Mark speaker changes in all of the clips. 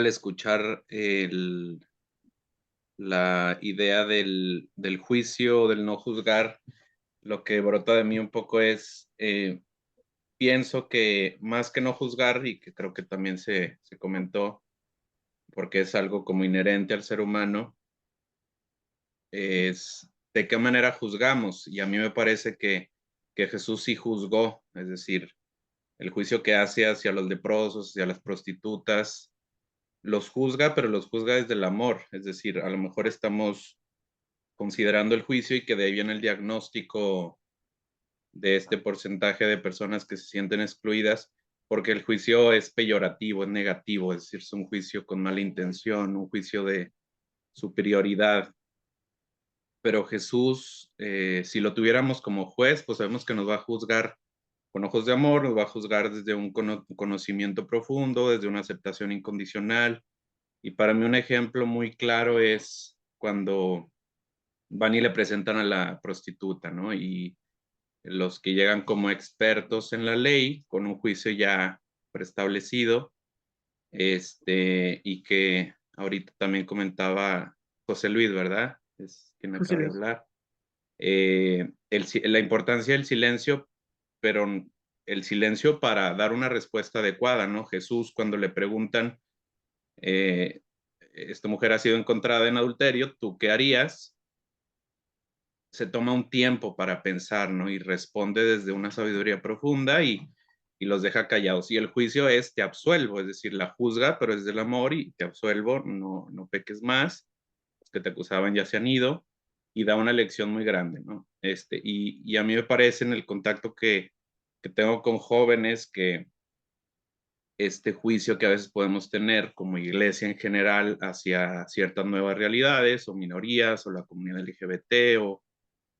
Speaker 1: Al escuchar la idea del juicio, del no juzgar, lo que brota de mí un poco es, pienso que más que no juzgar, y que creo que también se comentó, porque es algo como inherente al ser humano, es de qué manera juzgamos. Y a mí me parece que Jesús sí juzgó, es decir, el juicio que hace hacia los leprosos, hacia las prostitutas, los juzga, pero los juzga desde el amor. Es decir, a lo mejor estamos considerando el juicio y que de ahí viene el diagnóstico de este porcentaje de personas que se sienten excluidas, porque el juicio es peyorativo, es negativo, es decir, es un juicio con mala intención, un juicio de superioridad. Pero Jesús, si lo tuviéramos como juez, pues sabemos que nos va a juzgar con ojos de amor, nos va a juzgar desde un conocimiento profundo, desde una aceptación incondicional. Y para mí un ejemplo muy claro es cuando van y le presentan a la prostituta, ¿no? Y los que llegan como expertos en la ley, con un juicio ya preestablecido, y que ahorita también comentaba José Luis, ¿verdad? Es quien
Speaker 2: José
Speaker 1: acaba de
Speaker 2: Luis.
Speaker 1: hablar. La importancia del silencio, pero el silencio para dar una respuesta adecuada, ¿no? Jesús, cuando le preguntan, eh, esta mujer ha sido encontrada en adulterio, ¿tú qué harías? Se toma un tiempo para pensar, ¿no? Y responde desde una sabiduría profunda y los deja callados. Y el juicio es, te absuelvo, es decir, la juzga, pero es del amor y te absuelvo, no peques más, los que te acusaban ya se han ido y da una lección muy grande, ¿no? Y a mí me parece en el contacto que tengo con jóvenes que este juicio que a veces podemos tener como iglesia en general hacia ciertas nuevas realidades o minorías o la comunidad LGBT o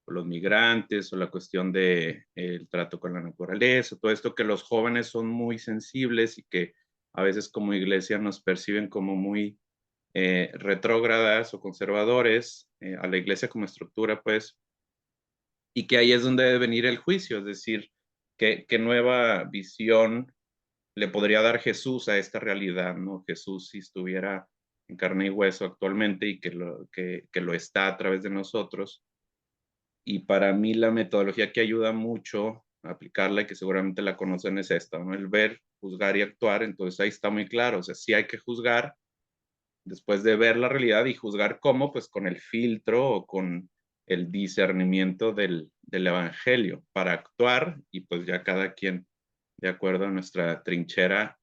Speaker 1: los migrantes, o la cuestión de el trato con la naturaleza, todo esto que los jóvenes son muy sensibles y que a veces como iglesia nos perciben como muy retrógradas o conservadores, a la iglesia como estructura, pues, y que ahí es donde debe venir el juicio, es decir, qué nueva visión le podría dar Jesús a esta realidad, ¿no? Jesús si estuviera en carne y hueso actualmente y que lo está a través de nosotros, y para mí la metodología que ayuda mucho a aplicarla y que seguramente la conocen es esta, ¿no? El ver, juzgar y actuar. Entonces ahí está muy claro, o sea, sí hay que juzgar después de ver la realidad y juzgar cómo, pues con el filtro o con el discernimiento del evangelio para actuar y pues ya cada quien de acuerdo a nuestra trinchera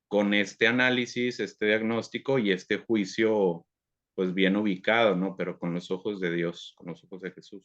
Speaker 1: con este análisis, este diagnóstico y este juicio pues bien ubicado, ¿no? Pero con los ojos de Dios, con los ojos de Jesús.